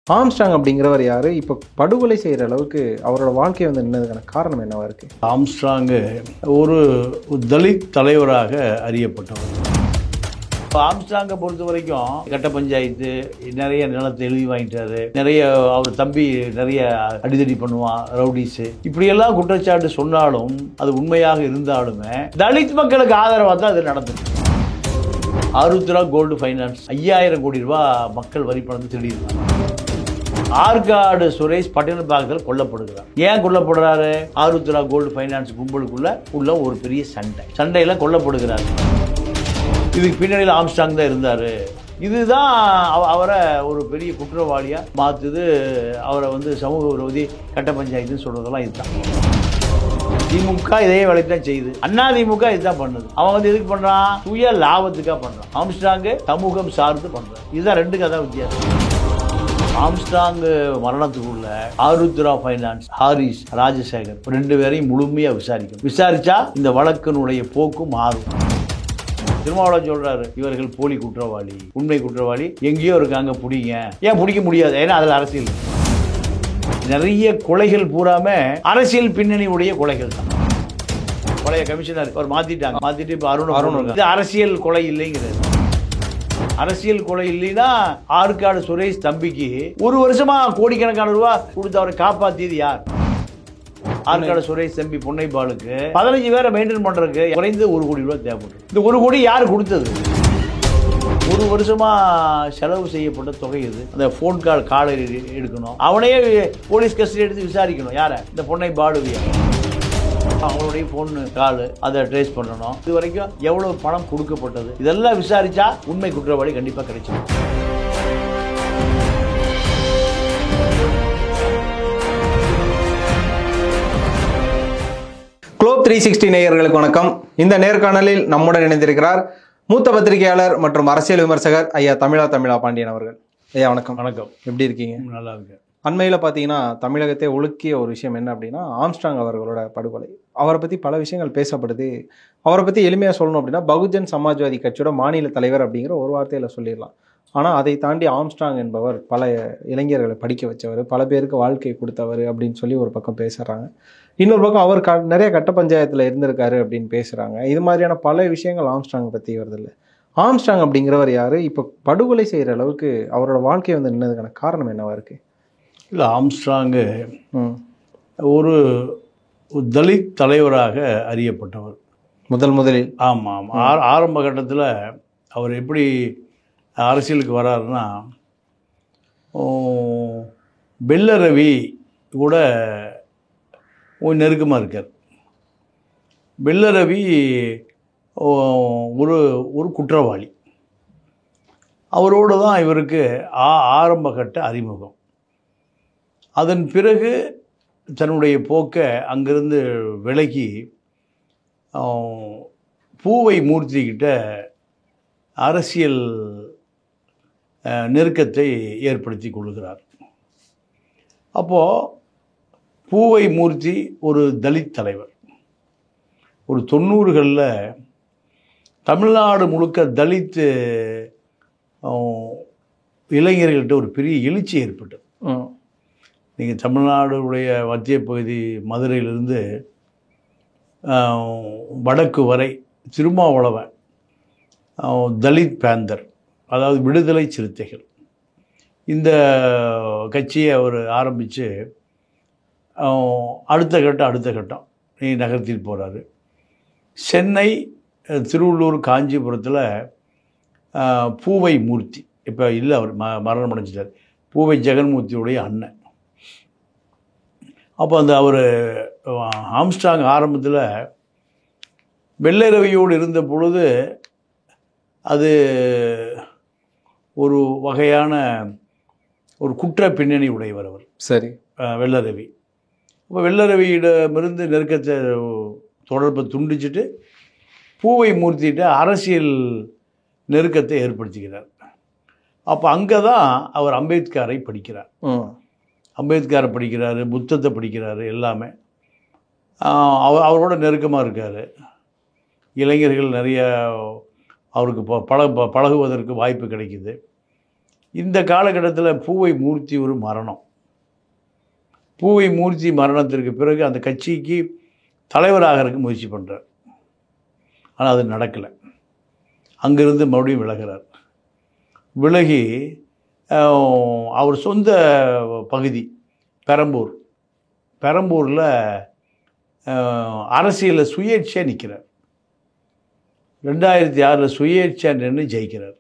Armstrong அப்படிங்கிறவர் யாரு? இப்போ படுகொலை செய்கிற அளவுக்கு அவரோட வாழ்க்கை வந்து நின்னதுக்கான காரணம் என்னவா இருக்கு? ஆம்ஸ்ட்ராங் ஒரு தலித் தலைவராக அறியப்பட்டவர். ஆம்ஸ்ட்ராங்கை பொறுத்த வரைக்கும் கட்ட பஞ்சாயத்து நிறைய நிலத்தை எழுதி வாங்கிட்டாரு, நிறைய அவர் தம்பி நிறைய அடிதடி பண்ணுவான், ரவுடிஸ், இப்படியெல்லாம் குற்றச்சாட்டு சொன்னாலும் அது உண்மையாக இருந்தாலுமே தலித் மக்களுக்கு ஆதரவாக தான் அது நடந்தது. ஆருத்ரா கோல்டு ஃபைனான்ஸ் 5000 கோடி ரூபாய் மக்கள் வரி பணத்தை திருடியிருந்தாங்க. ஆற்காடு சுரேஷ் பட்டினப்பாக்கத்தில் கொல்லப்படுகிறார். ஏன் கொல்லப்படுறாரு? ஆருத்ரா கோல்டு ஃபைனான்ஸ் கும்பலுக்குள்ள உள்ள ஒரு பெரிய சண்டையில கொல்லப்படுகிறார். இதுக்கு பின்னணியில் ஆம்ஸ்ட்ராங் தான் இருந்தாரு. இதுதான் அவரை ஒரு பெரிய குற்றவாளியா மாத்துது. அவரை வந்து சமூக விரோதி, கட்ட பஞ்சாயத்துன்னு சொல்றதெல்லாம் இதுதான். திமுக இதே வேலைக்கு தான் செய்யுது, அண்ணா திமுக இதுதான் பண்ணுது. அவன் வந்து எதுக்கு பண்றான்? சுய லாபத்துக்காக பண்றான். ஆம்ஸ்ட்ராங் சமூகம் சார்ந்து பண்றான். இதுதான் ரெண்டுக்கு அதான் வித்தியாசம். ஆம்ஸ்ட்ராங் மரணத்துக்குள்ள ஆருத்ரா ஃபைனான்ஸ் ஹாரிஸ் ராஜசேகர் 2 பேரையும் முழுமையா விசாரிச்சா இந்த வழக்கினுடைய போக்கு மாறும். திருமாவளவன் சொல்றாரு, இவர்கள் போலி குற்றவாளி, உண்மை குற்றவாளி எங்கேயோ இருக்காங்க, பிடிங்க. ஏன் பிடிக்க முடியாது? ஏன்னா அதுல அரசியல். நிறைய கொலைகள் பூராம அரசியல் பின்னணி உடைய கொலைகள் தான். பழைய கமிஷனர் அவர் மாத்திட்டு இப்ப அருண் இது அரசியல் கொலை இல்லைங்கிறது. அரசியல் கொலை இல்லைன்னா ஆற்காடு சுரேஷ் தம்பிக்கு 1 வருஷமா கோடிக்கணக்கான ரூபாய் கொடுத்து அவரை காப்பாத்தியது யார்? ஆற்காடு சுரேஷ் தம்பி பொன்னைபாலுக்கு 15 பேரை மெயின்டைன் பண்றதுக்கு குறைந்து 1 கோடி ரூபாய் தேவைப்படும். இந்த 1 கோடி யாரு கொடுத்தது? 1 வருஷமா செலவு செய்யப்பட்ட தொகை இது. அந்த போன் காலை எடுக்கணும், அவனையே போலீஸ் கஸ்டடி எடுத்து விசாரிக்கணும். யார? இந்த பொன்னைபாலுவிய. அவங்களுடைய போன் கால் அதை ட்ரேஸ் பண்ணணும். இது வரைக்கும் எவ்வளவு பணம் கொடுக்கப்பட்டது, இதெல்லாம் விசாரிச்சா உண்மை குற்றவாளி கண்டிப்பா கிடைச்சிடும். குளோப் 360 நேயர்களுக்கு வணக்கம். இந்த நேர்காணலில் நம்முடன் இணைந்திருக்கிறார் மூத்த பத்திரிகையாளர் மற்றும் அரசியல் விமர்சகர் ஐயா தமிழா பாண்டியன் அவர்கள். ஐயா வணக்கம். வணக்கம். எப்படி இருக்கீங்க? நல்லா இருக்கு. அண்மையில் பார்த்தீங்கன்னா தமிழகத்தை உலுக்கிய ஒரு விஷயம் என்ன அப்படின்னா ஆம்ஸ்ட்ராங் அவர்களோட படுகொலை. அவரை பற்றி பல விஷயங்கள் பேசப்படுது. அவரை பற்றி எளிமையாக சொல்லணும் அப்படின்னா பகுஜன் சமாஜ்வாதி கட்சியோட மாநில தலைவர் அப்படிங்கிற ஒரு வார்த்தையில் சொல்லிடலாம். ஆனால் அதை தாண்டி ஆம்ஸ்ட்ராங் என்பவர் பல இளைஞர்களை படிக்க வச்சவர், பல பேருக்கு வாழ்க்கை கொடுத்தவர் அப்படின்னு சொல்லி ஒரு பக்கம் பேசுகிறாங்க. இன்னொரு பக்கம் அவர் நிறைய கட்ட பஞ்சாயத்தில் இருந்திருக்காரு அப்படின்னு பேசுகிறாங்க. இது மாதிரியான பல விஷயங்கள் ஆம்ஸ்ட்ராங் பற்றி வருதில்லை. ஆம்ஸ்ட்ராங் அப்படிங்கிறவர் யார்? இப்போ படுகொலை செய்கிற அளவுக்கு அவரோட வாழ்க்கை வந்து நின்னதுக்கான காரணம் என்னவா இருக்குது? இல்லை, ஆம்ஸ்ட்ராங் ஒரு தலித் தலைவராக அறியப்பட்டவர் முதலில். ஆமாம். ஆரம்ப கட்டத்தில் அவர் எப்படி அரசியலுக்கு வராருன்னா, பெல்ல ரவி கூட நெருக்கமாக இருக்கார். பெல்ல ரவி ஒரு குற்றவாளி. அவரோடு தான் இவருக்கு ஆரம்ப கட்ட அறிமுகம். அதன் பிறகு தன்னுடைய போக்கை அங்கிருந்து விலகி பூவை மூர்த்திக்கிட்ட அரசியல் நெருக்கத்தை ஏற்படுத்தி கொள்கிறார். அப்போது பூவை மூர்த்தி ஒரு தலித் தலைவர். ஒரு 90களில் தமிழ்நாடு முழுக்க தலித் இளைஞர்கள்ட்ட ஒரு பெரிய எழுச்சி ஏற்பட்டது. நீங்கள் தமிழ்நாடுடைய மத்திய பகுதி மதுரையிலிருந்து வடக்கு வரை திருமாவளவன், தலித் பேந்தர், அதாவது விடுதலை சிறுத்தைகள், இந்த கட்சியை அவர் ஆரம்பித்து அடுத்த கட்டம் நகர்த்திட்டு போகிறாரு. சென்னை, திருவள்ளூர், காஞ்சிபுரத்தில் பூவை மூர்த்தி, இப்போ இல்லை, அவர் மரணம் அடைஞ்சிட்டார், பூவை ஜெகன்மூர்த்தியுடைய அண்ணன். அப்போ அவர் ஆம்ஸ்ட்ராங் ஆரம்பத்தில் வெள்ளை ரவியோடு இருந்த பொழுது அது ஒரு வகையான ஒரு குற்ற பின்னணி உடையவர் அவர். சரி, வெள்ளை ரவி. அப்போ வெள்ளை ரவியிடமிருந்து நெருக்கத்தை தொடர்பை துண்டிச்சுட்டு பூவை மூர்த்திகிட்ட அரசியல் நெருக்கத்தை ஏற்படுத்திக்கிறார். அப்போ அங்கே தான் அவர் அம்பேத்கரை படிக்கிறார். அம்பேத்கரை படிக்கிறாரு, புத்தத்தை படிக்கிறாரு, எல்லாமே அவரோட நெருக்கமாக இருக்கார். இளைஞர்கள் நிறைய அவருக்கு பழகுவதற்கு வாய்ப்பு கிடைக்குது. இந்த காலகட்டத்தில் பூவை மூர்த்தி ஒரு மரணம். பூவை மூர்த்தி மரணத்திற்கு பிறகு அந்த கட்சிக்கு தலைவராகிறதுக்கு முயற்சி பண்ணுறார். ஆனால் அது நடக்கலை. அங்கிருந்து மறுபடியும் விலகிறார். விலகி அவர் சொந்த பகுதி பெரம்பூரில் அரசியலில் சுயேட்சையாக நிற்கிறார். 2006 சுயேட்சையாக நின்று ஜெயிக்கிறார்.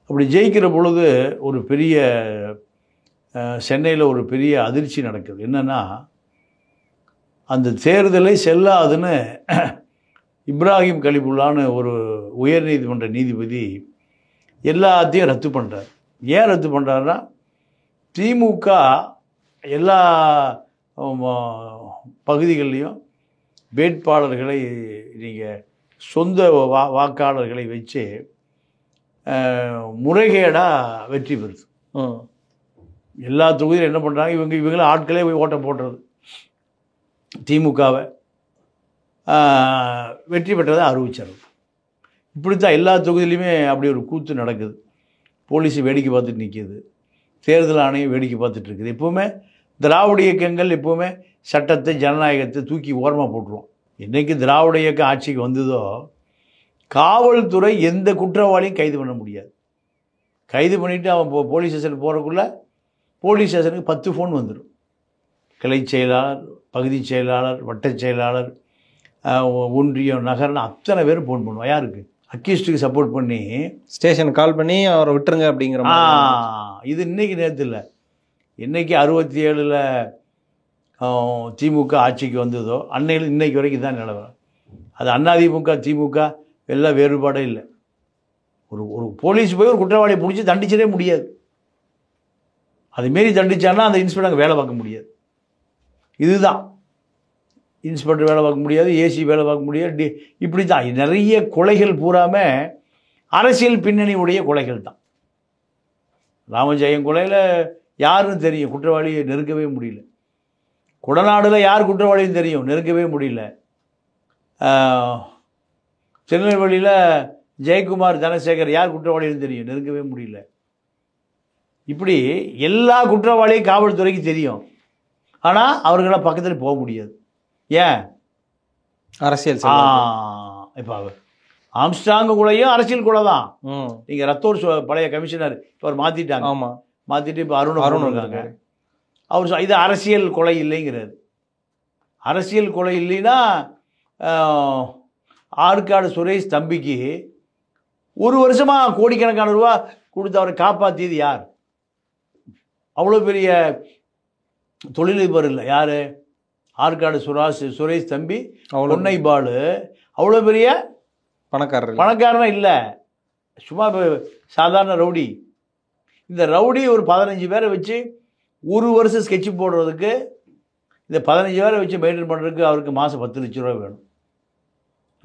அப்படி ஜெயிக்கிற பொழுது ஒரு பெரிய சென்னையில் ஒரு பெரிய அதிர்ச்சி நடக்குது. என்னென்னா, அந்த தேர்தலை செல்லாதுன்னு இப்ராஹிம் கலிபுல்லான்னு ஒரு உயர்நீதிமன்ற நீதிபதி எல்லாத்தையும் ரத்து பண்ணுறார். ஏன் ரத்து பண்ணுறாருன்னா, திமுக எல்லா பகுதிகள்லேயும் வேட்பாளர்களை நீங்கள் சொந்த வாக்காளர்களை வச்சு முறைகேடாக வெற்றி பெறுது. எல்லா தொகுதியிலும் என்ன பண்ணுறாங்க, இவங்கள ஆட்களே போய் ஓட்டை போடுறது. திமுகவை வெற்றி பெற்றதை அறிவிச்சார். இப்படி தான் எல்லா தொகுதியிலையுமே அப்படி ஒரு கூத்து நடக்குது. போலீஸ் வேடிக்கை பார்த்துட்டு நிற்கிது, தேர்தல் ஆணையம் வேடிக்கை பார்த்துட்டு இருக்குது. எப்போவுமே திராவிட இயக்கங்கள் எப்போவுமே சட்டத்தை ஜனநாயகத்தை தூக்கி ஓரமாக போட்டுருவோம். என்றைக்கு திராவிட இயக்கம் ஆட்சிக்கு வந்ததோ, காவல்துறை எந்த குற்றவாளியும் கைது பண்ண முடியாது. கைது பண்ணிவிட்டு அவன் போலீஸ் ஸ்டேஷனுக்கு போகிறக்குள்ளே போலீஸ் ஸ்டேஷனுக்கு 10 ஃபோன் வந்துடும். கிளை செயலாளர், பகுதி செயலாளர், வட்டச் செயலாளர், ஒன்றியம், நகர்னு அத்தனை பேரும் ஃபோன் பண்ணுவோம். யாருக்கு? அக்யூஸ்டுக்கு சப்போர்ட் பண்ணி ஸ்டேஷனுக்கு கால் பண்ணி அவரை விட்டுருங்க அப்படிங்கிற. இது இன்றைக்கி நேரத்தில் இல்லை. என்றைக்கு 67 திமுக ஆட்சிக்கு வந்ததோ அன்னையில் இன்னைக்கு வரைக்கும் தான் நிலவரம். அது அதிமுக திமுக எல்லாம் வேறுபாடே இல்லை. ஒரு போலீஸ் போய் ஒரு குற்றவாளியை பிடிச்சி தண்டிச்சிடவே முடியாது. அதுமாரி தண்டிச்சான்னா அந்த இன்ஸ்பெக்டர் வேலை பார்க்க முடியாது. இதுதான், இன்ஸ்பெக்டர் வேலை பார்க்க முடியாது, ஏசி வேலை பார்க்க முடியாது. இப்படி தான் நிறைய கொலைகள் பூராமல் அரசியல் பின்னணி உடைய கொலைகள் தான். ராமஜெயம் கொலையில் யாருன்னு தெரியும், குற்றவாளியை நெருக்கவே முடியல. கொடநாடில் யார் குற்றவாளின்னு தெரியும், நெருக்கவே முடியல. திருநெல்வேலியில் ஜெயக்குமார் தனசேகர் யார் குற்றவாளின்னு தெரியும், நெருக்கவே முடியல. இப்படி எல்லா குற்றவாளியும் காவல்துறைக்கு தெரியும். ஆனால் அவர்களால் பக்கத்தில் போக முடியாது. ஏன்? அரசியல். இப்போ ஆம்ஸ்ட்ராங் கொலையும் அரசியல் கொலை தான். நீங்கள் ரத்தோர் பழைய கமிஷனர் இப்போ மாற்றிட்டாங்க. ஆமாம், மாற்றிட்டு இப்போ அருண் இருக்காங்க. அவர் இது அரசியல் கொலை இல்லைங்கிறார். அரசியல் கொலை இல்லைன்னா ஆற்காடு சுரேஷ் தம்பிக்கு 1 வருஷமாக கோடிக்கணக்கான ரூபா கொடுத்து அவரை காப்பாற்றியது யார்? அவ்வளோ பெரிய தொழிலதிபர் இல்லை. யார்? ஆற்காடு சுரேஷ் தம்பி, பொன்னை பாலு அவ்வளோ பெரிய பணக்காரனா இல்லை, சும்மா சாதாரண ரவுடி. இந்த ரவுடி ஒரு 15 பேரை வச்சு 1 வருஷம் ஸ்கெட்சு போடுறதுக்கு, இந்த 15 பேரை வச்சு மெயின்டைன் பண்ணுறதுக்கு அவருக்கு மாதம் 10 லட்ச ரூபா வேணும்.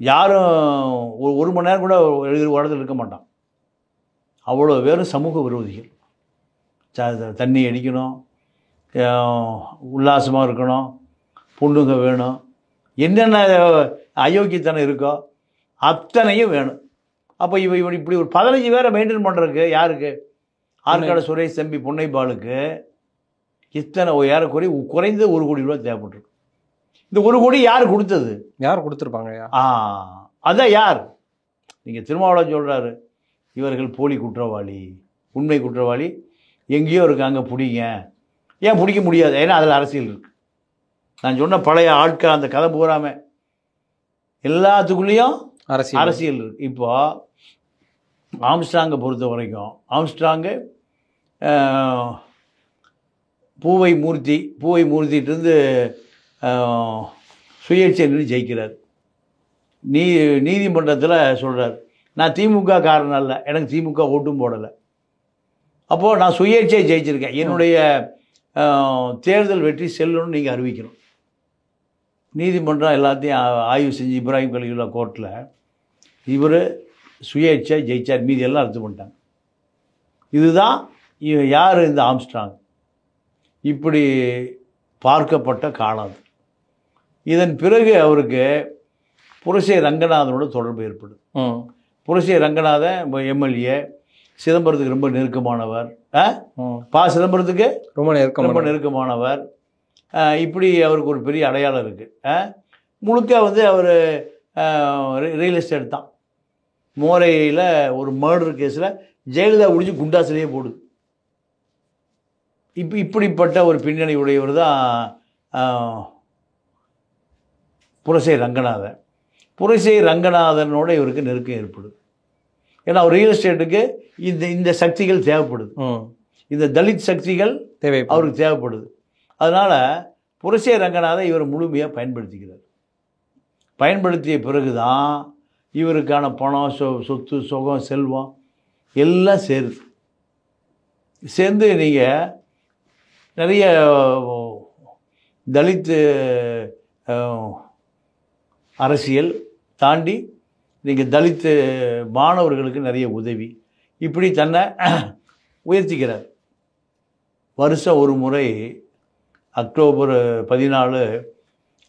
யாரும் 1 மணி நேரம் கூட இடத்துல இருக்க மாட்டான். அவ்வளோ பேரும் சமூக விரோதிகள். தண்ணி அடிக்கணும், உல்லாசமாக இருக்கணும், பொண்ணுங்க வேணும், என்னென்ன அயோக்கியத்தனம் இருக்கோ அத்தனையும் வேணும். அப்போ இவன் இப்படி ஒரு 15 பேரை மெயின்டைன் பண்ணுறதுக்கு யாருக்கு? ஆற்காடு சுரேஷ் தம்பி பொன்னை பாலுக்கு இத்தனை ஏறக்குறைய குறைந்த 1 கோடி ரூபா தேவைப்பட்டிருக்கு. இந்த 1 கோடி யார் கொடுத்தது? யார் கொடுத்துருப்பாங்க? அதான் யார்? நீங்கள் திருமாவளவன் சொல்கிறாரு, இவர்கள் போலி குற்றவாளி, உண்மை குற்றவாளி எங்கேயோ இருக்காங்க, பிடிங்க. ஏன் பிடிக்க முடியாது? ஏன்னா அதில் அரசியல் இருக்குது. நான் சொன்ன பழைய ஆட்கள் அந்த கதை பூராமல் எல்லாத்துக்குள்ளேயும் அரசியல் இருக்குது. இப்போ ஆம்ஸ்ட்ராங்கை பொறுத்த வரைக்கும், ஆம்ஸ்ட்ராங்கு பூவை மூர்த்திட்டிருந்து சுயேட்சை நின்று ஜெயிக்கிறார். நீதிமன்றத்தில் சொல்கிறார், நான் திமுக காரணம் இல்லை, எனக்கு திமுக ஓட்டும் போடலை, அப்போது நான் சுயேட்சை ஜெயிச்சிருக்கேன், என்னுடைய தேர்தல் வெற்றி செல்லணும்னு நீங்கள் அறிவிக்கணும். நீதிமன்றம் எல்லாத்தையும் ஆய்வு செஞ்சு இப்ராஹிம் கலிபுல்லா கோர்ட்டில் இவர் சுயேட்சை ஜெயிச்சார், மீதி எல்லாம் ரத்து பண்ணிட்டாங்க. இதுதான் யார்? இந்த ஆம்ஸ்ட்ராங். இப்படி பார்க்கப்பட்ட காலம். இதன் பிறகு அவருக்கு புரசை ரங்கநாதனோட தொடர்பு ஏற்படுது. புரசை ரங்கநாதன் எம்எல்ஏ, சிதம்பரத்துக்கு ரொம்ப நெருக்கமானவர். ம். சிதம்பரத்துக்கு ரொம்ப ரொம்ப நெருக்கமானவர். இப்படி அவருக்கு ஒரு பெரிய அடையாளம் இருக்குது. முழுக்க வந்து அவர் ரியல் எஸ்டேட் தான். மோரையில் ஒரு மர்டர் கேஸில் ஜெயலலிதா முடிஞ்சு குண்டாசிலேயே போடுது. இப்படிப்பட்ட ஒரு பின்னணி உடையவர் தான் புரசை ரங்கநாதன். புரசை ரங்கநாதனோட இவருக்கு நெருக்கம் ஏற்படுது. ஏன்னா அவர் ரியல் எஸ்டேட்டுக்கு இந்த சக்திகள் தேவைப்படுது. இந்த தலித் சக்திகள் அவருக்கு தேவைப்படுது. அதனால் புரசை ரங்கநாதன் இவர் முழுமையாக பயன்படுத்திக்கிறார். பயன்படுத்திய பிறகு தான் இவருக்கான பணம், சொத்து, சுகம், செல்வம் எல்லாம் சேருது. சேர்ந்து நீங்கள் நிறைய தலித்து அரசியல் தாண்டி நீங்கள் தலித்து மாணவர்களுக்கு நிறைய உதவி, இப்படி தன்னை உயர்த்திக்கிறார். வருஷம் ஒரு முறை அக்டோபர் 14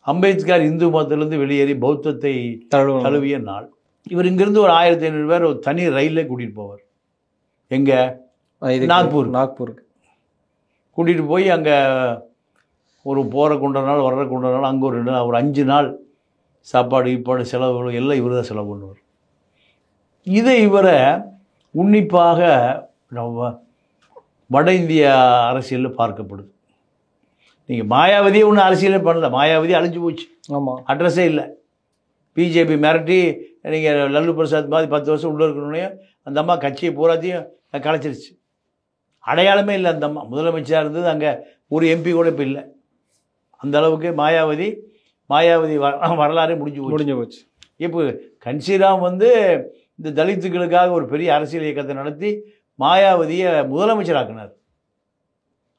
அம்பேத்கர் இந்து மதத்திலிருந்து வெளியேறி பௌத்தத்தை தழுவிய நாள். இவர் இங்கிருந்து ஒரு 1500 பேர் ஒரு தனி ரயிலே கூட்டிகிட்டு போவார். எங்கே? நாக்பூருக்கு கூட்டிகிட்டு போய் அங்கே ஒரு போகிற கொண்ட நாள், வர்ற கொண்ட நாள், அங்கே ஒரு 5 நாள் சாப்பாடு ஈப்பாடு செலவுகளும் எல்லாம் இவர் தான் செலவு பண்ணுவார். இதை இவரை உன்னிப்பாக வட இந்திய அரசியலில் பார்க்கப்படுது. நீங்கள் மாயாவதியை ஒன்றும் அரசியலே பண்ணல. மாயாவதி அழிஞ்சு போச்சு. ஆமாம், அட்ரஸே இல்லை. பிஜேபி மிரட்டி நீங்கள் லல்லு பிரசாத் மாதிரி 10 வருஷம் உள்ளே இருக்கணுன்னே அந்த அம்மா கட்சியை பூராத்தையும் கலைச்சிருச்சு. அடையாளமே இல்லை. அந்த அம்மா முதலமைச்சராக இருந்தது, அங்கே ஒரு எம்பி கூட இப்போ இல்லை. அந்த அளவுக்கு மாயாவதி வரலாறே முடிஞ்சு போச்சு. இப்போ கன்சிராம் வந்து இந்த தலித்துக்களுக்காக ஒரு பெரிய அரசியல் இயக்கத்தை நடத்தி மாயாவதியை முதலமைச்சராக்கினார்.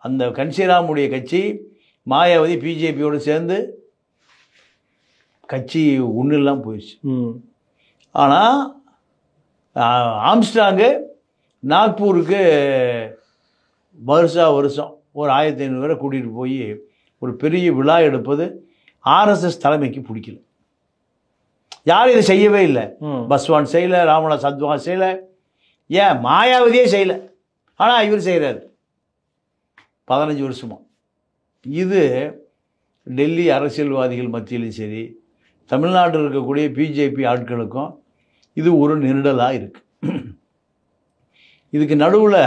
அந்த கன்சிராமுடைய கட்சி மாயாவதி பிஜேபியோடு சேர்ந்து கட்சி ஒன்றும் இல்லாமல் போயிடுச்சு. ஆனால் ஆம்ஸ்ட்ராங்கு நாக்பூருக்கு வருஷம் ஒரு 1500 பேரை கூட்டிகிட்டு போய் ஒரு பெரிய விழா எடுப்பது ஆர்எஸ்எஸ் தலைமைக்கு பிடிக்கல. யாரும் இதை செய்யவே இல்லை. பஸ்வான் செய்யலை, ராமநாத் சத்வான் செய்யலை, ஏன் மாயாவதியே செய்யலை. ஆனால் இவர் செய்கிறார் 15 வருஷமாக. இது டெல்லி அரசியல்வாதிகள் மத்தியிலும் சரி, தமிழ்நாட்டில் இருக்கக்கூடிய பிஜேபி ஆட்களுக்கும் இது ஒரு நெருடலாக இருக்குது. இதுக்கு நடுவில்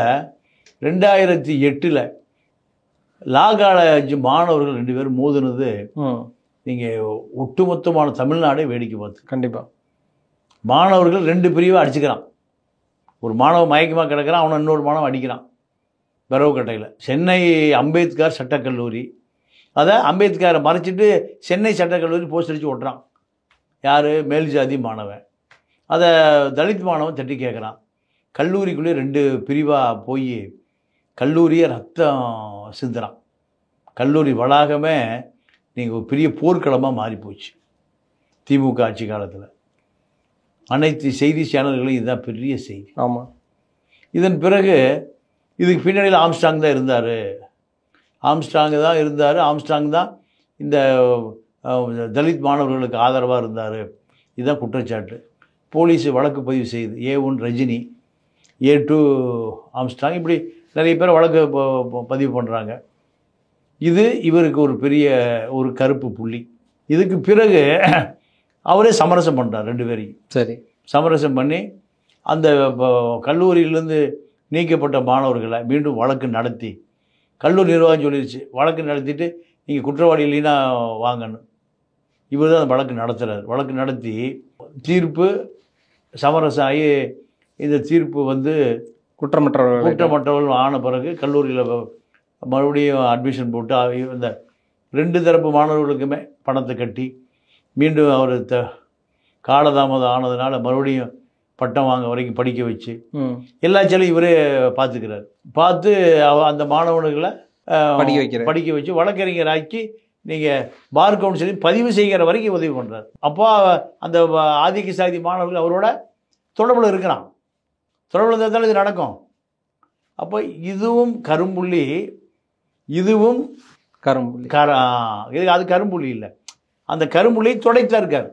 2008 லா காலேஜ் மாணவர்கள் 2 பேர் மோதுனது நீங்கள் ஒட்டுமொத்தமான தமிழ்நாடே வேடிக்கை பார்த்து. கண்டிப்பாக மாணவர்கள் 2 பிரிவாக அடிச்சுக்கிறான். ஒரு மாணவன் மயக்கமாக கிடக்கிறான், அவனை இன்னொரு மாணவன் அடிக்கிறான் பெரவுக்கட்டையில். சென்னை அம்பேத்கர் சட்டக்கல்லூரி, அதை அம்பேத்கரை மறைச்சிட்டு சென்னை சட்டக்கல்லூரி போஸ்ட் அடித்து ஓட்டுறான். யார்? மேல் ஜாதி மாணவன். அதை தலித் மாணவன் தட்டி கேட்குறான். கல்லூரிக்குள்ளே 2 பிரிவாக போய் கல்லூரியை ரத்தம் சிந்துறான். கல்லூரி வளாகமே நீங்கள் ஒரு பெரிய போர்க்களமாக மாறிப்போச்சு திமுக ஆட்சி காலத்தில். அனைத்து செய்தி சேனல்களும் இதுதான் பெரிய செய்தி. ஆமாம். இதன் பிறகு இதுக்கு பின்னணியில் ஆம்ஸ்ட்ராங் தான் இருந்தார். ஆம்ஸ்ட்ராங் தான் இந்த தலித் மாணவர்களுக்கு ஆதரவாக இருந்தார். இதுதான் குற்றச்சாட்டு. போலீஸ் வழக்கு பதிவு செய்யுது. A1 ரஜினி, A2 ஆம்ஸ்ட்ராங், இப்படி நிறைய பேர் வழக்கு பதிவு பண்ணுறாங்க. இது இவருக்கு ஒரு பெரிய ஒரு கருப்பு புள்ளி. இதுக்கு பிறகு அவரே சமரசம் பண்ணுறார் 2 பேரையும். சரி, சமரசம் பண்ணி அந்த கல்லூரியிலேருந்து நீக்கப்பட்ட மாணவர்களை மீண்டும் வழக்கு நடத்தி, கல்லூரி நிர்வாகம் சொல்லிடுச்சு வழக்கு நடத்திட்டு நீங்கள் குற்றவாளி இல்லைன்னா வாங்கணும். இவர் தான் அந்த வழக்கு நடத்துகிறார். வழக்கு நடத்தி தீர்ப்பு சமரசம் ஆகி இந்த தீர்ப்பு வந்து குற்றமற்றவர்கள் ஆன பிறகு கல்லூரியில் மறுபடியும் அட்மிஷன் போட்டு இந்த 2 தரப்பு மாணவர்களுக்குமே பணத்தை கட்டி மீண்டும் அவர் காலதாமதம் ஆனதுனால மறுபடியும் பட்டம் வாங்க வரைக்கும் படிக்க வச்சு எல்லா செலவும் இவரே பார்த்துக்கிறார். பார்த்து அந்த மாணவர்களை படிக்க வச்சு வழக்கறிஞராக்கி நீங்கள் பார் கவுன்சிலில் பதிவு செய்கிற வரைக்கும் உதவி பண்ணுறார். அப்போ அந்த ஆதிக்க சாதி மாணவர்கள் அவரோட தொடர்பில் இருக்கிறான். தொடர்பில் இருந்தாலும் இது நடக்கும். அப்போ இதுவும் கரும்புள்ளி, இதுவும் இது அது கரும்புள்ளி இல்லை. அந்த கரும்புள்ளியை துடைத்தா இருக்கார்.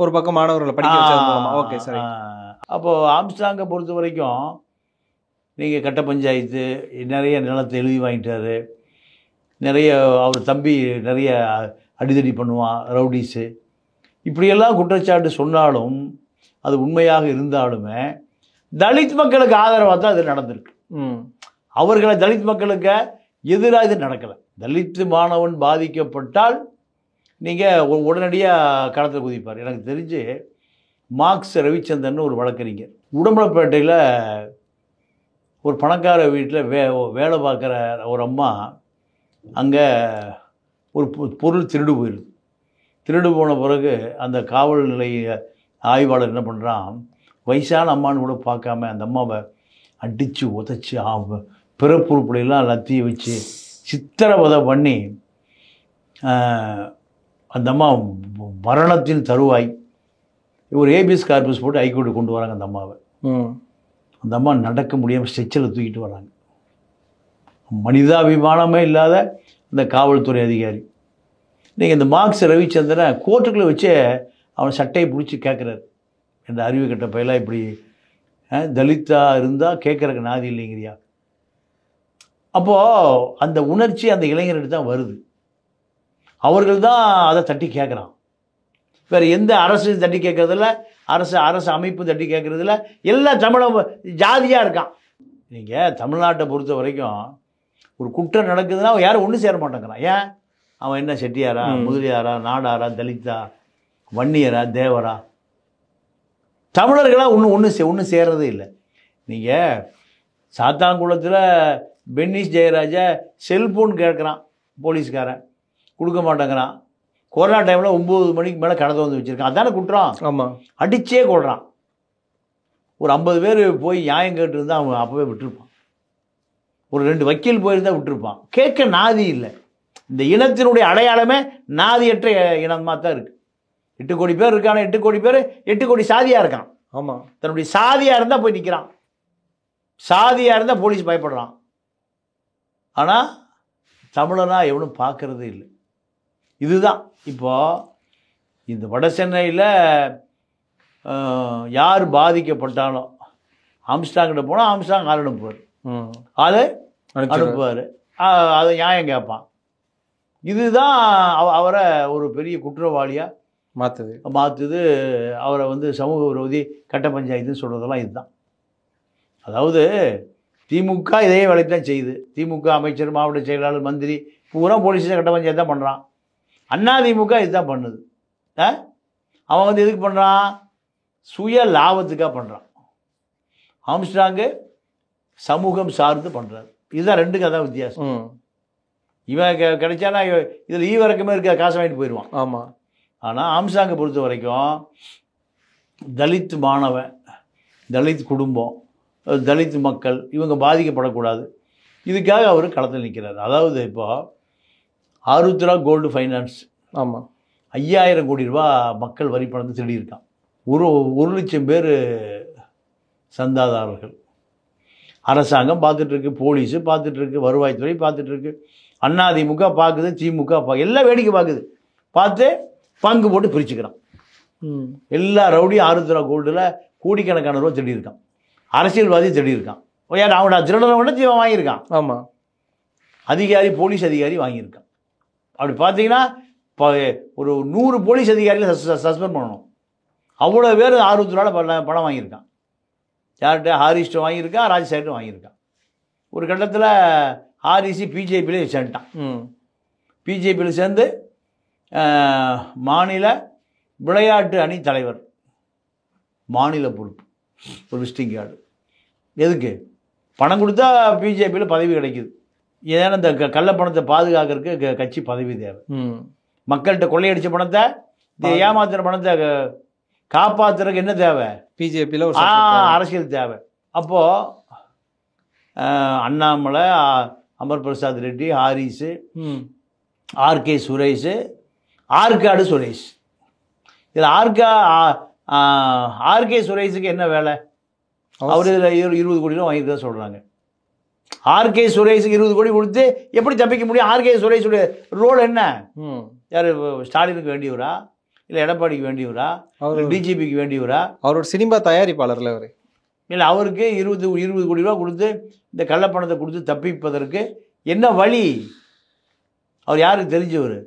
ஒரு பக்கம் மாணவர்களை படிக்க வச்சது மூலமா. ஓகே, சரி. அப்போது ஆம்ஸ்ட்ராங்கை பொறுத்த வரைக்கும் நீங்கள் கட்ட பஞ்சாயத்து நிறைய நிலத்தை எழுதி வாங்கிட்டாரு, நிறைய அவர் தம்பி நிறைய அடிதடி பண்ணுவான், ரவுடிஸு, இப்படியெல்லாம் குற்றச்சாட்டு சொன்னாலும் அது உண்மையாக இருந்தாலுமே தலித் மக்களுக்கு ஆதரவாக தான் இது நடந்திருக்கு. அவர்களை தலித் மக்களுக்கு எதிராக இது நடக்கலை. தலித் மாணவன் பாதிக்கப்பட்டால் நீங்கள் உடனடியாக களத்தில் குதிப்பார். எனக்கு தெரிஞ்சு மார்க்ஸ் ரவிச்சந்திரன் ஒரு வழக்கறிஞர் உடம்பலப்பேட்டையில் ஒரு பணக்கார வீட்டில் வேலை பார்க்குற ஒரு அம்மா, அங்கே ஒரு பொருள் திருடு போயிடுது. திருடு போன பிறகு அந்த காவல் நிலைய ஆய்வாளர் என்ன பண்ணுறான், வயசான அம்மான்னு கூட பார்க்காம அந்த அம்மாவை அடித்து உதச்சி பிறப்புறுப்புலாம் லத்தியை வச்சு சித்திரவதை பண்ணி அந்த அம்மா மரணத்தின் தருவாய் ஒரு ஏபிஎஸ் கார்பஸ் போட்டு ஹைகோர்ட்டு கொண்டு வராங்க அந்த அம்மாவை. அந்த அம்மா நடக்க முடியாமல் ஸ்ட்ரெச்சரில் தூக்கிட்டு வராங்க. மனிதாபிமானமே இல்லாத இந்த காவல்துறை அதிகாரி. நீங்கள் இந்த மார்க்ஸ் ரவிச்சந்திரன் கோர்ட்டுக்குள்ளே வச்சு அவன் சட்டையை பிடிச்சி கேட்குறாரு, இந்த அறிவு கட்ட பயிலாக இப்படி தலித்தாக இருந்தால் கேட்குறக்கு நாதி இல்லைங்கிறியா. அப்போது அந்த உணர்ச்சி அந்த இளைஞர்கிட்ட தான் வருது. அவர்கள் தான் அதை தட்டி கேட்குறான். வேறு எந்த அரசு தட்டி கேட்குறதில்ல, அரசு அமைப்பு தட்டி கேட்குறதில்ல, எல்லாம் தமிழ் ஜாதியாக இருக்கான். நீங்கள் தமிழ்நாட்டை பொறுத்த வரைக்கும் ஒரு குற்றம் நடக்குதுன்னா யாரும் ஒன்று சேர மாட்டேங்கிறான். ஏன்? அவன் என்ன செட்டியாரா, முதலியாரா, நாடாரா, தலித்தா, வன்னியரா, தேவரா, தமிழர்களாக ஒன்று சேர்றதே இல்லை. நீங்கள் சாத்தாங்குளத்தில் பென்னிஸ் ஜெயராஜா செல்ஃபோன் கேட்குறான், போலீஸ்காரன் கொடுக்க மாட்டேங்கிறான். கொரோனா டைமில் 9 மணிக்கு மேலே கடை வந்து வச்சுருக்கான். அதானே குற்றம். ஆமாம், அடித்தே கொள்கிறான். ஒரு 50 பேர் போய் நியாயம் கேட்டுருந்தா அவன் அப்போவே விட்டுருப்பான். ஒரு 2 வக்கீல் போயிருந்தால் விட்டுருப்பான். கேட்க நாதி இல்லை. இந்த இனத்தினுடைய அடையாளமே நாதியற்ற இனமாக தான் இருக்குது. 8 கோடி பேர் இருக்கான, 8 கோடி பேர் 8 கோடி சாதியாக இருக்கான். ஆமாம், தன்னுடைய சாதியாக இருந்தால் போய் நிற்கிறான், சாதியாக இருந்தால் போலீஸ் பயப்படுறான். ஆனால் தமிழனா எவனும் பார்க்கறதே இல்லை. இதுதான் இப்போது இந்த வட சென்னையில் யார் பாதிக்கப்பட்டாலும் ஆம்ஸ்டாங்கிட்ட போனால் ஆம்ஸ்டாங் ஆள் அனுப்புவார், அனுப்புவார், அதை நியாயம் கேட்பான். இதுதான் அவரை ஒரு பெரிய குற்றவாளியாக மாற்றுது. அவரை சமூக விரோதி, கட்ட பஞ்சாயத்துன்னு சொல்கிறதெல்லாம் இதுதான். அதாவது திமுக இதே வேலைக்கு தான் செய்யுது. திமுக அமைச்சர், மாவட்ட செயலாளர், மந்திரி பூரா போலீஸ் கட்ட பஞ்சாயத்து தான் பண்ணுறான். அதிமுக இதுதான் பண்ணுது. அவன் எதுக்கு பண்ணுறான்? சுய லாபத்துக்காக பண்ணுறான். ஆம்ஸ்ட்ராங்கு சமூகம் சார்ந்து பண்ணுறாரு. இதுதான் ரெண்டுக்கு அதான் வித்தியாசம். இவன் கிடைச்சானா இதில் ஈவரக்கமே இருக்க காசு வாங்கிட்டு போயிடுவான். ஆமாம். ஆனால் ஆம்ஸ்ட்ராங்கை பொறுத்த வரைக்கும் தலித் மாணவன், தலித் குடும்பம், தலித் மக்கள் இவங்க பாதிக்கப்படக்கூடாது, இதுக்காக அவர் களத்தில் நிற்கிறார். அதாவது இப்போ ஆருத்ரா கோல்டு ஃபைனான்ஸ், ஆமாம், 5000 கோடி ரூபா மக்கள் வரி பணத்தை திருடியிருக்கான். 1 லட்சம் பேர் சந்தாதாரர்கள். அரசாங்கம் பார்த்துட்ருக்கு, போலீஸு பார்த்துட்ருக்கு, வருவாய்த்துறை பார்த்துட்ருக்கு, அதிமுக பார்க்குது, திமுக எல்லாம் வேடிக்கை பார்க்குது. பார்த்து பங்கு போட்டு பிரிச்சுக்கிறான். எல்லா ரவுடியும் ஆருத்ரா கோல்டில் கோடிக்கணக்கான ரூபா திருடியிருக்கான். அரசியல்வாதி திருடியிருக்கான். ஏன்னா அவனோட திருடனோட ஜீவன் வாங்கியிருக்கான். ஆமாம், அதிகாரி, போலீஸ் அதிகாரி வாங்கியிருக்கான். அப்படி பார்த்தீங்கன்னா ஒரு 100 போலீஸ் அதிகாரிகளை சஸ்பெண்ட் பண்ணணும். அவ்வளோ பேர் ஆருத்ராவில் பணம் வாங்கியிருக்கான். யார்கிட்ட? ஹாரிஸ்ட்டு வாங்கியிருக்கான், ராஜ்சாகிட்ட வாங்கியிருக்கான். ஒரு கட்டத்தில் ஹாரிஸு பிஜேபியில் சேர்ந்துட்டான். பிஜேபியில் சேர்ந்து மாநில விளையாட்டு அணி தலைவர், மாநில பொறுப்பு, ஒரு விசிட்டிங் கார்டு. எதுக்கு? பணம் கொடுத்தா பிஜேபியில் பதவி கிடைக்குது. ஏன்னா இந்த கள்ளப்பணத்தை பாதுகாக்கிறதுக்கு கட்சி பதவி தேவை. மக்கள்கிட்ட கொள்ளையடிச்ச பணத்தை, ஏமாத்துற பணத்தை காப்பாற்றுறதுக்கு என்ன தேவை? பிஜேபியில் அரசியல் தேவை. அப்போது அண்ணாமலை, அமர் பிரசாத் ரெட்டி, ஹாரிஸு, ஆர்கே சுரேஷு, ஆற்காடு சுரேஷ். இதில் ஆர்கே சுரேஷுக்கு என்ன வேலை? அவர் இதில் 20 கோடி ரூபா வாங்கிட்டு சொல்கிறாங்க. ஆர்கே சுரேஷுக்கு 20 கோடி கொடுத்து எப்படி தப்பிக்க முடியும்? ஆர்கே சுரேஷுடைய ரோல் என்ன? யார்? ஸ்டாலினுக்கு வேண்டியவரா, இல்லை எடப்பாடிக்கு வேண்டியவரா, அவர் டிஜிபிக்கு வேண்டியவரா? அவரோட சினிமா தயாரிப்பாளர்ல அவர். இல்லை அவருக்கு 20 கோடி ரூபா கொடுத்து இந்த கள்ளப்பணத்தை கொடுத்து தப்பிப்பதற்கு என்ன வழி? அவர் யாருக்கு தெரிஞ்சவர்?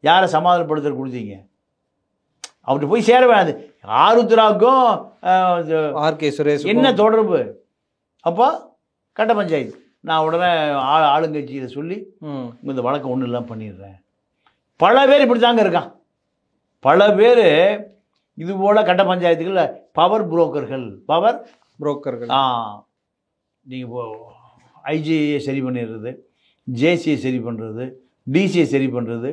யாரை சமாதானப்படுத்த கொடுத்தீங்க? அவர்கிட்ட போய் சேர வேணாது. ஆருத்ராவுக்கும் ஆர்கே சுரேஷ் என்ன தொடர்பு? அப்போ கட்ட பஞ்சாயத்து. நான் உடனே ஆளுங்கட்சியில் சொல்லி இந்த வழக்கம் ஒன்றும் இல்லாமல் பண்ணிடுறேன். பல பேர் இப்படி தாங்க இருக்கான். பல பேர் இதுபோல் கட்ட பஞ்சாயத்துகளில் பவர் புரோக்கர்கள் நீங்கள் ஐஜியை சரி பண்ணிடுறது, ஜேசியை சரி பண்ணுறது, டிசியை சரி பண்ணுறது,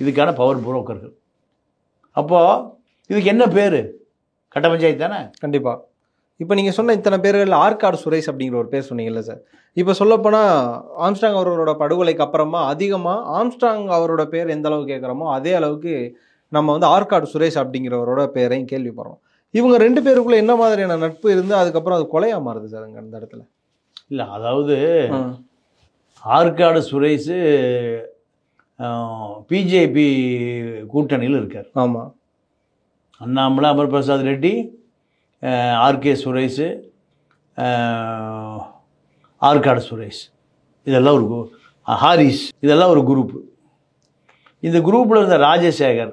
இதுக்கான பவர் புரோக்கர்கள். அப்போது இதுக்கு என்ன பேர்? கட்ட பஞ்சாயத்து தானே. கண்டிப்பாக. இப்போ நீங்கள் சொன்ன இத்தனை பேர்கள் ஆற்காடு சுரேஷ் அப்படிங்கிற ஒரு பேர் சொன்னீங்கல்ல சார். இப்போ சொல்லப்போனால் ஆம்ஸ்ட்ராங் அவர்களோட படுகொலைக்கு அப்புறமா அதிகமாக ஆம்ஸ்ட்ராங் அவரோட பேர் எந்த அளவுக்கு கேட்குறோமோ அதே அளவுக்கு நம்ம வந்து ஆற்காடு சுரேஷ் அப்படிங்கிறவரோட பேரையும் கேள்விப்படுறோம். இவங்க 2 பேருக்குள்ளே என்ன மாதிரியான நட்பு இருந்து அதுக்கப்புறம் அது கொலையாக மாறுது சார் அங்கே அந்த இடத்துல? இல்லை, அதாவது ஆற்காடு சுரேஷ் பிஜேபி கூட்டணியில் இருக்கார். ஆமாம். அண்ணாமலை, அமர் பிரசாத் ரெட்டி, ஆர்கே சுரேஷ், ஆற்காடு சுரேஷ், இதெல்லாம் ஒரு ஹாரிஸ், இதெல்லாம் ஒரு குரூப்பு. இந்த குரூப்பில் இருந்த ராஜசேகர்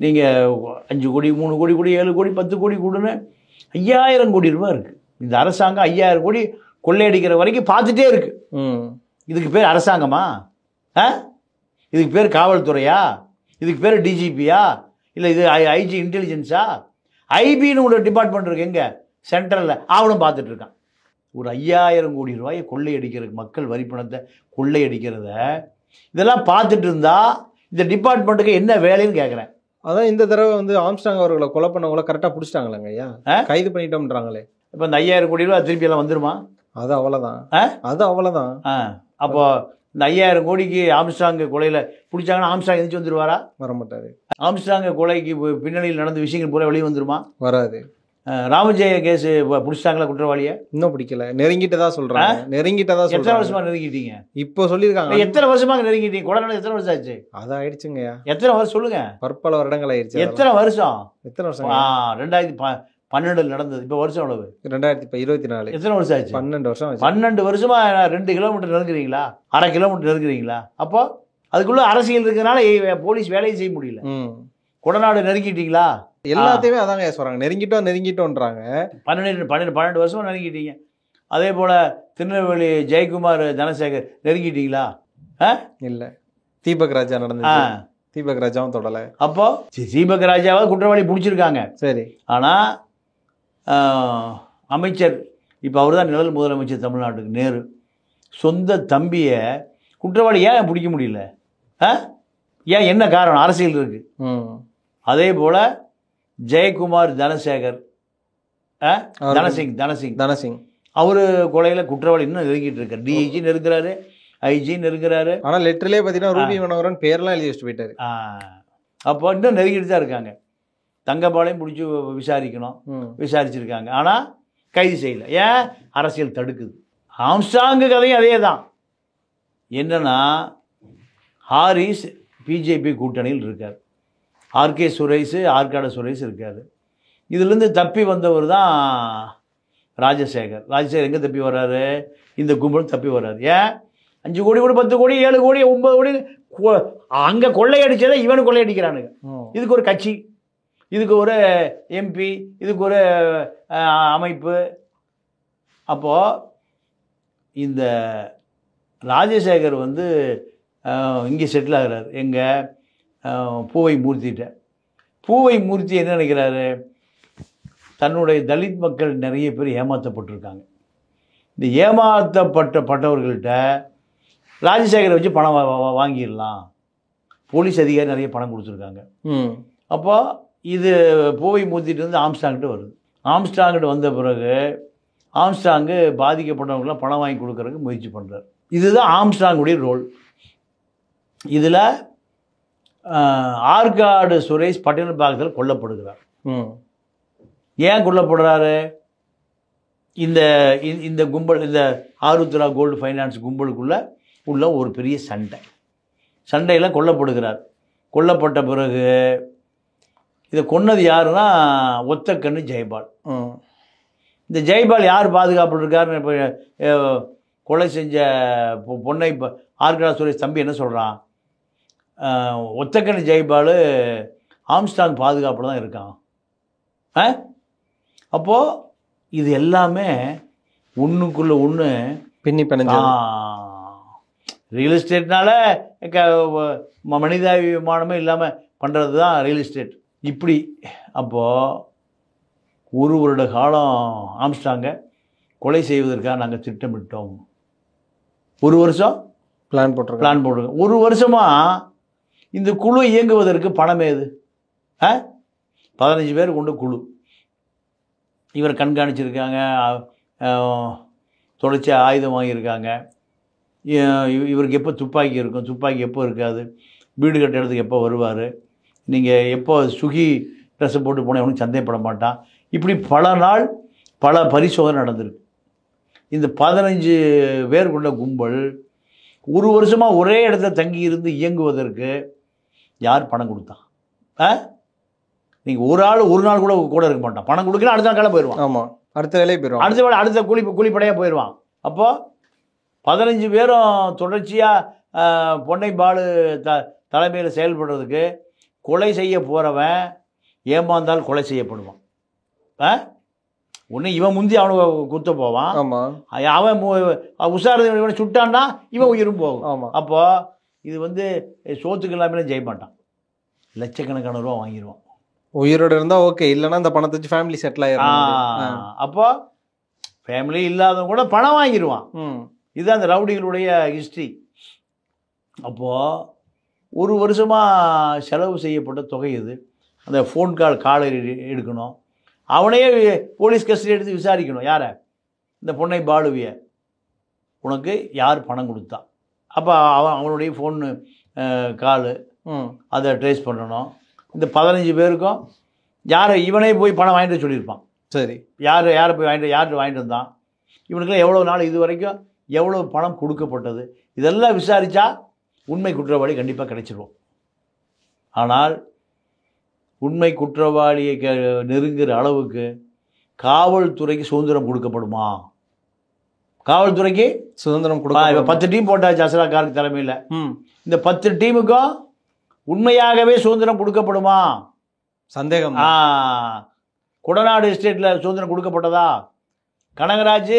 நீங்கள் 5 கோடி 3 கோடி 7 கோடி 10 கோடி கொடுன்னு 5000 கோடி ரூபா இருக்குது. இந்த அரசாங்கம் 5000 கோடி கொள்ளையடிக்கிற வரைக்கும் பார்த்துட்டே இருக்கு. இதுக்கு பேர் அரசாங்கமா? இதுக்கு பேர் காவல்துறையா? இதுக்கு பேர் டிஜிபியா? இல்லை இது ஐஜி இன்டெலிஜென்ஸா? ஐபின்னு ஒரு டிபார்ட்மெண்ட் இருக்குது எங்கே சென்ட்ரலில், அவனும் பார்த்துட்டு இருக்கான். ஒரு 5000 கோடி ரூபாயை கொள்ளையடிக்கிறது, மக்கள் வரிப்பணத்தை கொள்ளையடிக்கிறத இதெல்லாம் பார்த்துட்டு இருந்தா இந்த டிபார்ட்மெண்ட்டுக்கு என்ன வேலைன்னு கேட்குறேன். அதான் இந்த தடவை வந்து ஆம்ஸ்ட்ராங் அவர்களை கொலை பண்ணவங்கள கரெக்டாக பிடிச்சிட்டாங்களேங்க ஐயா, கைது பண்ணிட்டோம்ன்றாங்களே. இப்போ இந்த 5000 கோடி ரூபா திருப்பி எல்லாம் வந்துருமா? அது அவ்வளோதான். அப்போ இந்த 5000 கோடிக்கு ஆம்ஸ்ட்ராங் கொலையில் பிடிச்சாங்கன்னா ஆம்ஸ்ட்ராங் எந்திரிச்சு வந்துடுவாரா? வரமாட்டாரு. ஆம்ஸ்ட்ராங் கொலைக்கு பின்னணியில் நடந்த விஷயங்கள் பூரா வெளியே வந்துருமா? வராது. ராமஜெய கேஸ் பிடிச்சிட்டாங்களா குற்றவாளியை? இன்னும் பிடிக்கல, நெருங்கிட்டதா சொல்றாங்க. எத்தனை வருஷமா நெருங்கிட்டீங்க? இப்போ சொல்லியிருக்காங்க. எத்தனை வருஷமா நெருங்கிட்டீங்க? கொலை நடந்து எத்தனை வருஷம் ஆச்சு? அது ஆயிடுச்சுங்கய்யா. எத்தனை வருஷம் சொல்லுங்க? பற்பல வருடங்கள் ஆயிடுச்சு. எத்தனை வருஷம்? 2012 நடந்தது. இப்போ வருஷம் எவ்வளவு? 2024. எத்தனை வருஷம் ஆச்சு? 12 வருஷம். 12 வருஷமா 2 கிலோமீட்டர் நெருங்குறீங்களா? 1/2 கிலோமீட்டர் நெருங்குறீங்களா? அப்போ அதுக்குள்ள அரசியல் இருக்கிறதுனால போலீஸ் வேலையை செய்ய முடியல. கொடநாடு நெருங்கிட்டீங்களா? எல்லாத்தையுமே அதாங்க சொல்றாங்க, நெருங்கிட்டோன்றாங்க. 12 வருஷமா நெருங்கிட்டீங்க. அதே போல திருநெல்வேலி ஜெயக்குமார் தனசேகர் நெருங்கிட்டீங்களா? இல்ல, தீபக் ராஜா நடந்துச்சு. தீபக் ராஜாவும் தொடலை. அப்போ தீபக் ராஜாவை குற்றவாளி பிடிச்சிருக்காங்க. சரி. ஆனா அமைச்சர் இப்போ அவர் தான் நிழல் முதலமைச்சர் தமிழ்நாட்டுக்கு, நேரு சொந்த தம்பியை குற்றவாளி ஏன் பிடிக்க முடியல? ஏன், என்ன காரணம்? அரசியல் இருக்கு. அதே போல ஜெயக்குமார் தனசேகர், தனசிங் அவரு கொலையில குற்றவாளி இன்னும் நெருங்கிட்டு இருக்காரு. டிஐஜி நெருங்குறாரு, ஐஜி நெருங்குறாரு. ஆனால் லெட்டர்லேயே பார்த்தீங்கன்னா ரூபி மனோகரன் பேரெல்லாம் எழுதி வச்சுட்டு போயிட்டாரு. அப்போ இன்னும் நெருங்கிட்டு தான் இருக்காங்க. தங்கபாளையம் பிடிச்சி விசாரிக்கணும், விசாரிச்சிருக்காங்க. ஆனால் கைது செய்யலை. ஏன்? அரசியல் தடுக்குது. ஆம்ஸ்ட்ராங் கதையும் அதே தான். என்னன்னா ஹாரிஸ் பிஜேபி கூட்டணியில் இருக்கார், ஆர்கே சுரேஷ், ஆற்காடு சுரேஷ் இருக்கார். இதுலேருந்து தப்பி வந்தவர் தான் ராஜசேகர். எங்கே தப்பி வர்றாரு? இந்த கும்பலும் தப்பி வர்றாரு. ஏன்? 5 கோடி 10 கோடி 7 கோடி 9 கோடி அங்கே கொள்ளையடிச்சதை இவனு கொள்ளையடிக்கிறானுங்க. இதுக்கு ஒரு கட்சி, இதுக்கு ஒரு எம்பி, இதுக்கு ஒரு அமைப்பு. அப்போது இந்த ராஜசேகர் வந்து இங்கே செட்டில் ஆகிறார். எங்கள் பூவை மூர்த்திகிட்ட. பூவை மூர்த்தி என்ன நினைக்கிறாரு? தன்னுடைய தலித் மக்கள் நிறைய பேர் ஏமாற்றப்பட்டிருக்காங்க. இந்த ஏமாற்றப்பட்டவர்கள்ட்ட ராஜசேகரை வச்சு பணம் வாங்கிடலாம். போலீஸ் அதிகாரி நிறைய பணம் கொடுத்துருக்காங்க. அப்போ இது பூவை மூர்த்திட்டு வந்து ஆம்ஸ்ட்ராங்கிட்ட வருது. ஆம்ஸ்ட்ராங்கிட்ட வந்த பிறகு ஆம்ஸ்ட்ராங்கு பாதிக்கப்பட்டவங்களாம் பணம் வாங்கி கொடுக்கறதுக்கு முயற்சி பண்ணுறார். இதுதான் ஆம்ஸ்ட்ராங்குடைய ரோல். இதில் ஆற்காடு சுரேஷ் பட்டியல் பாகத்தில் கொல்லப்படுகிறார். ஏன் கொல்லப்படுறாரு? இந்த கும்பல், இந்த ஆருத்ரா கோல்டு ஃபைனான்ஸ் கும்பலுக்குள்ள உள்ள ஒரு பெரிய சண்டையில் கொல்லப்படுகிறார். கொல்லப்பட்ட பிறகு இதை கொன்னது யாருன்னா ஒத்தக்கண்ணு ஜெயபால். இந்த ஜெய்பால் யார் பாதுகாப்பு இருக்காருன்னு இப்போ கொலை செஞ்ச பொண்ணை இப்போ ஆர்கடா சுரேஷ் தம்பி என்ன சொல்கிறான், ஒத்தக்கண்ணி ஜெய்பால் ஆம்ஸ்டாங் பாதுகாப்பில் தான் இருக்கான். அப்போது இது எல்லாமே ஒன்றுக்குள்ளே ஒன்று பின்னி பிணைஞ்சு. ரியல் எஸ்டேட்னால மனிதாபிமானமே இல்லாமல் பண்ணுறது தான் ரியல் எஸ்டேட் இப்படி. அப்போது 1 வருட காலம் ஆம்ஸ்டாங்கை கொலை செய்வதற்காக நாங்கள் திட்டமிட்டோம். 1 வருஷம் பிளான் போட்டிருக்கோம். 1 வருஷமாக இந்த குழு இயங்குவதற்கு பணம் ஏது? 15 பேர் கொண்ட குழு. இவர் கண்காணிச்சிருக்காங்க, தொடர்ச்சியாக ஆயுதம் வாங்கியிருக்காங்க. இவருக்கு எப்போ துப்பாக்கி இருக்கும், துப்பாக்கி எப்போ இருக்காது, வீடு கட்ட இடத்துக்கு எப்போ வருவார், நீங்கள் எப்போ சுகி ட்ரெஸ்ஸை போட்டு போனால் எவனும் சந்தேகப்பட மாட்டான். இப்படி பல நாள் பல பரிசோதனை நடந்திருக்கு. இந்த 15 பேர் கொண்ட கும்பல் 1 வருஷமாக ஒரே இடத்துல தங்கி இருந்து இயங்குவதற்கு யார் பணம் கொடுத்தான்? நீங்கள் ஒரு ஆள் ஒரு நாள் கூட இருக்க மாட்டான். பணம் கொடுக்கல, அடுத்த நாள் போயிடுவான். ஆமாம், அடுத்த வேலையை போயிடுவான். அடுத்த கூலிப்படையாக போயிடுவான். அப்போது 15 பேரும் தொடர்ச்சியாக பொன்னை பாலு தலைமையில் செயல்படுறதுக்கு கொலை செய்ய போகிறவன் ஏமாந்தால் கொலை செய்யப்படுவான். ஒன்று இவன் முந்தி அவனை குத்த போவான். ஆமாம், அவன் உஷார சுட்டான்னா இவன் உயிரும் போகும். ஆமாம். அப்போது இது சோத்துக்கு இல்லாமல் ஜெயிக்க மாட்டான். லட்சக்கணக்கான ரூபா வாங்கிடுவான். உயிரோடு இருந்தால் ஓகே, இல்லைன்னா அந்த பணத்தை வச்சு ஃபேமிலி செட்டில் ஆயிடும். அப்போ ஃபேமிலி இல்லாதவங்க கூட பணம் வாங்கிடுவான். இதுதான் அந்த ரவுடிகளுடைய ஹிஸ்ட்ரி. அப்போது 1 வருஷமாக செலவு செய்யப்பட்ட தொகை இது. அந்த ஃபோன் காலை எடுக்கணும், அவனையே போலீஸ் கஸ்டடி எடுத்து விசாரிக்கணும். யாரை? இந்த பொன்னை பாலுவிய. உனக்கு யார் பணம் கொடுத்தா? அப்போ அவனுடைய ஃபோனு கால் அதை ட்ரேஸ் பண்ணணும். இந்த 15 பேருக்கும் இவனே போய் பணம் வாங்கிட்டு சொல்லியிருப்பான். சரி, யாரை போய் யார்கிட்ட வாங்கிட்டு வந்தான், இவனுக்குலாம் எவ்வளோ நாள் இது வரைக்கும் எவ்வளோ பணம் கொடுக்கப்பட்டது, இதெல்லாம் விசாரித்தா உண்மை குற்றவாளி கண்டிப்பாக கிடைச்சிருவோம். ஆனால் உண்மை குற்றவாளியை நெருங்குற அளவுக்கு காவல்துறைக்கு சுதந்திரம் கொடுக்கப்படுமா? காவல்துறைக்கு சுதந்திரம் கொடுக்க 10 டீம் போட்டாச்சு அசலாக்காரருக்கு தலைமையில். இந்த 10 டீமுக்கும் உண்மையாகவே சுதந்திரம் கொடுக்கப்படுமா? சந்தேகம். குடநாடு எஸ்டேட்டில் சுதந்திரம் கொடுக்கப்பட்டதா? கனகராஜ்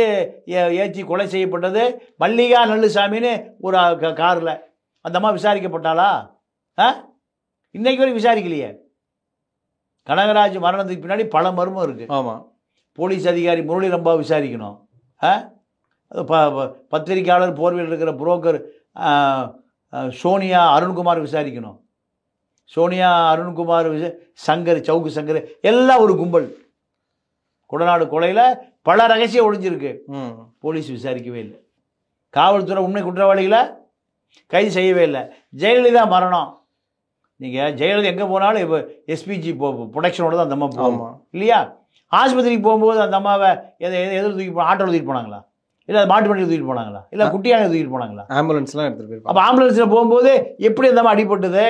ஏச்சி கொலை செய்யப்பட்டது மல்லிகா நல்லுசாமின்னு ஒரு காரில். அந்த அம்மா விசாரிக்கப்பட்டாளா? இன்னைக்கு வரைக்கும் விசாரிக்கலையே. கனகராஜ் மரணத்துக்கு பின்னாடி பல மர்மம் இருக்குது. ஆமாம், போலீஸ் அதிகாரி முரளி ரம்பா விசாரிக்கணும். பத்திரிகையாளர் போர்வையில் இருக்கிற புரோக்கர் சோனியா அருண்குமார் விசாரிக்கணும். சோனியா அருண்குமார் சங்கர் சவுக்கு சங்கர் எல்லாம் ஒரு கும்பல். குடநாடு கொலையில் பல ரகசியம் ஒழிஞ்சிருக்கு. போலீஸ் விசாரிக்கவே இல்லை. காவல்துறை உண்மை குற்றவாளிகளை கைது செய்யவே இல்லை. ஜெயலலிதா மரணம், நீங்கள் ஜெயலலிதா எங்கே போனாலும் இப்போ எஸ்பிஜி ப்ரொடெக்ஷனோட தான் அந்த அம்மா போகும் இல்லையா? ஆஸ்பத்திரிக்கு போகும்போது அந்த அம்மாவை எதில் தூக்கி ஆட்டோவில் தூக்கிட்டு போனாங்களா, இல்லை மாட்டு வண்டியில் தூக்கிட்டு போனாங்களா, இல்லை குட்டியாக தூக்கிட்டு போனாங்களா? ஆம்புலன்ஸ்லாம் எடுத்துகிட்டு போயிருப்பாங்க. அப்போ ஆம்புலன்ஸில் போகும்போது எப்படி அந்த அம்மா அடிபட்டது,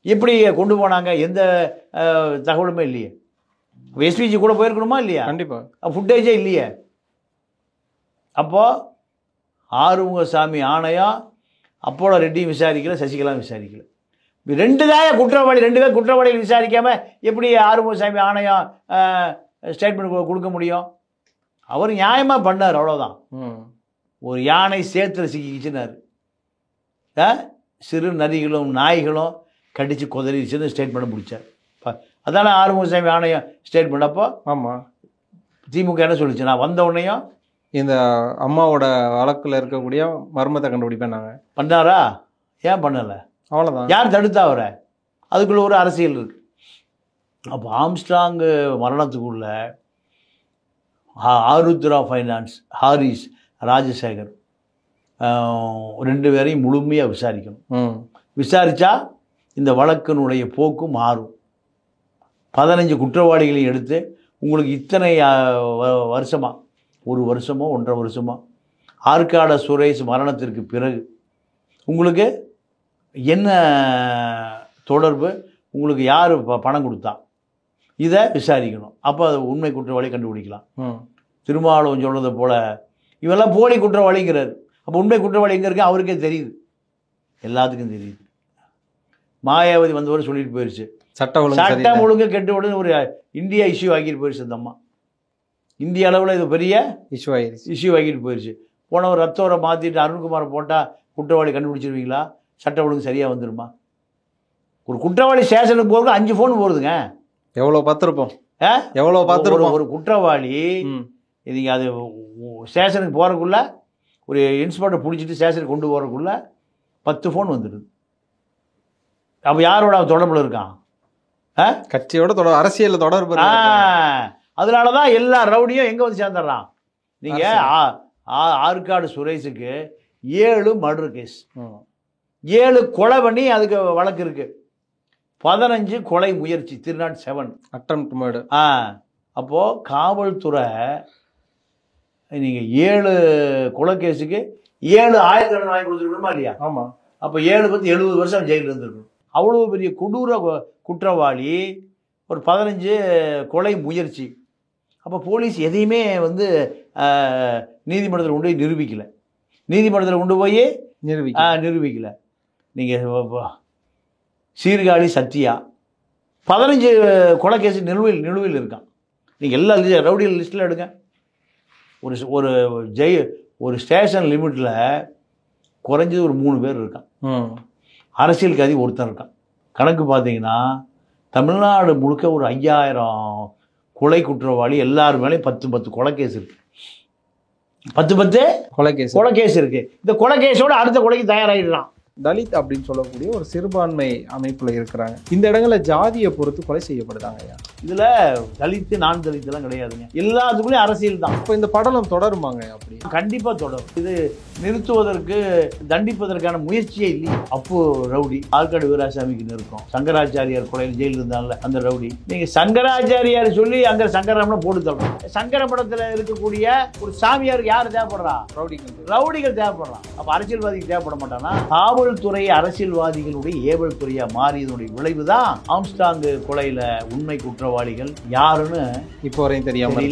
எப்படி கொண்டு போனாங்க, எந்த தகவலுமே இல்லையே. எஸ்பிஜி கூட போயிருக்கணுமா இல்லையா? கண்டிப்பாக. ஃபுட்டேஜே இல்லையே. அப்போது ஆறுமுகசாமி ஆணையம் அப்போலோ ரெட்டியும் விசாரிக்கல, சசிகலா விசாரிக்கல. 2 பேர் குற்றவாளிகள் விசாரிக்காமல் எப்படி ஆறுமுகசாமி ஆணையம் ஸ்டேட்மெண்ட் கொடுக்க முடியும்? அவர் நியாயமாக பண்ணார், அவ்வளோதான். ஒரு யானை சேத்துல சிக்கிச்சுன்னாரு, சிறு நரிகளும் நாய்களும் கடித்து கொதறிச்சுன்னு ஸ்டேட்மெண்ட் முடித்தார். அதானே ஆறுமுகசாமி ஆணையம் ஸ்டேட்மெண்ட். அப்போ ஆமாம், திமுக என்ன சொல்லிச்சு? நான் வந்த உடனேயும் இந்த அம்மாவோட வழக்கில் இருக்கக்கூடிய மர்மத்தை கண்டுபிடிப்பேன் நாங்கள். பண்ணாரா? ஏன் பண்ணலை? அவ்வளோதான். யார் தடுத்தா அவரை? அதுக்குள்ளே ஒரு அரசியல் இருக்குது. அப்போ ஆம்ஸ்ட்ராங்கு மரணத்துக்குள்ள ஆருத்ரா ஃபைனான்ஸ், ஹாரிஸ், ராஜசேகர் 2 பேரையும் முழுமையாக விசாரிக்கணும். விசாரித்தா இந்த வழக்கினுடைய போக்கு மாறும். 15 குற்றவாளிகளையும் எடுத்து உங்களுக்கு இத்தனை வருஷமாக, 1 வருஷமோ 1.5 வருஷமோ, ஆற்காடு சுரேஷ் மரணத்திற்கு பிறகு உங்களுக்கு என்ன தொடர்பு, உங்களுக்கு யார் பணம் கொடுத்தா, இதை விசாரிக்கணும். அப்போ அது உண்மை குற்றவாளி கண்டுபிடிக்கலாம். ம். திருமாவளவன் சொல்றதை போல இவெல்லாம் போலி குற்றவாளிங்கிறார். அப்போ உண்மை குற்றவாளி எங்கே இருக்கு அவருக்கே தெரியுது, எல்லாத்துக்கும் தெரியுது. மாயாவதி வந்தவரை சொல்லிட்டு போயிடுச்சு, சட்டம் ஒழுங்கு கெட்டு உடனே ஒரு இந்தியா இஷ்யூ ஆக்கிட்டு போயிடுச்சு. அந்த அம்மா இந்திய அளவில் இது பெரிய இஷ்யூ ஆக்கிட்டு போயிடுச்சு. போனவர் ரத்தோரை மாற்றிட்டு அருண்குமாரை போட்டால் குற்றவாளி கண்டுபிடிச்சிருவீங்களா? சட்டம் ஒழுங்கு சரியாக வந்துடுமா? ஒரு குற்றவாளி ஸ்டேஷனுக்கு போகிறதுக்கு 5 ஃபோன் போகுதுங்க. எவ்வளோ பார்த்துருப்போம், எவ்வளோ பார்த்துருப்போம். ஒரு குற்றவாளி நீங்கள் அது ஸ்டேஷனுக்கு போகிறக்குள்ள ஒரு இன்ஸ்பெக்டர் பிடிச்சிட்டு ஸ்டேஷனுக்கு கொண்டு போகிறக்குள்ள 10 ஃபோன் வந்துடுது. அப்போ யாரோட தொடர்பில் இருக்கான்? கட்சியோட அரசியலில் தொடர்பு. அதனால தான் எல்லா ரவுடியும் எங்கே வந்து சேர்ந்துடுறான். நீங்கள் ஆற்காடு சுரேஷுக்கு 7 மர்டர் கேஸ், 7 கொலை பண்ணி அதுக்கு வழக்கு இருக்கு, 15 கொலை முயற்சி 307 அட்டெம்ப்ட் மர்டர். அப்போது காவல்துறை நீங்கள் 7 கொலை கேஸுக்கு 7 ஆயிரக்கணக்கான வாங்கி கொடுத்துருக்கணுமா இல்லையா? ஆமாம். அப்போ 7 பத்து 70 வருஷம் ஜெயிலில் இருந்துருக்கணும். அவ்வளோ பெரிய கொடூர குற்றவாளி, ஒரு 15 கொலை முயற்சி. அப்போ போலீஸ் எதையுமே வந்து நீதிமன்றத்தில் கொண்டு போய் நிரூபிக்கலை. நீதிமன்றத்தில் கொண்டு போய் நிரூபிக்கலை. நீங்கள் சீர்காழி சத்யா 15 கொலை கேஸ் நிலுவையில் இருக்கான். நீங்கள் எல்லா ரவுடி லிஸ்ட்டில் எடுங்க. ஒரு ஸ்டேஷன் லிமிட்டில் குறைஞ்சது ஒரு 3 பேர் இருக்கான். அரசியல்வாதி ஒருத்தன் இருக்கான். கணக்கு பார்த்தீங்கன்னா தமிழ்நாடு முழுக்க ஒரு 5000 கொலை குற்றவாளி, எல்லார் மேலேயும் 10 கொலை கேஸ் இருக்கு. 10 கொலை கேஸ் இருக்கு. இந்த கொலை கேஸோட அடுத்த கொலைக்கு தயாராகிடலாம். தலித் அப்படின்னு சொல்லக்கூடிய ஒரு சிறுபான்மை அமைப்புல இருக்கிறாங்க. இந்த இடங்கள்ல ஜாதியை பொறுத்து கொலை செய்யப்படுதாங்க ஐயா. இதுல தலித்து நான் தலித்து எல்லாம் கிடையாதுங்க, எல்லாத்துக்குள்ளேயும் அரசியல் தான். இப்போ இந்த படலம் தொடருமாங்க? அப்படி கண்டிப்பா தொடரும். இது நிறுத்துவதற்கு தண்டிப்பதற்கான முயற்சியே இல்லை. அப்போ ரவுடி ஆற்காடு வீராசாமிக்கு நிறுத்தம், சங்கராச்சாரியார் கொலையில் ஜெயிலில் இருந்தால அந்த ரவுடி. நீங்க சங்கராச்சாரியார் சொல்லி அங்க சங்கராமனை போட்டு தரணும். சங்கர படத்துல இருக்கக்கூடிய ஒரு சாமியாருக்கு யாரு தேவைப்படுறா? ரவுடிகள் தேவைப்படுறான். அப்ப அரசியல்வாதிக்கு தேவைப்பட மாட்டானா? காவல்துறை அரசியல்வாதிகளுடைய ஏவல் துறையா மாறியதனுடைய விளைவுதான் ஆம்ஸ்ட்ராங் கொலையில உண்மை குற்றவாளிகள் யாருன்னு இப்போ வரையும் தெரியாம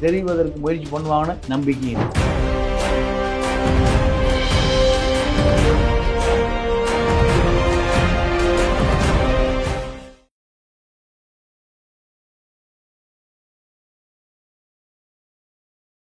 தெரிவதற்கு முயற்சி பண்ணுவாங்கன்னு நம்பிக்கை.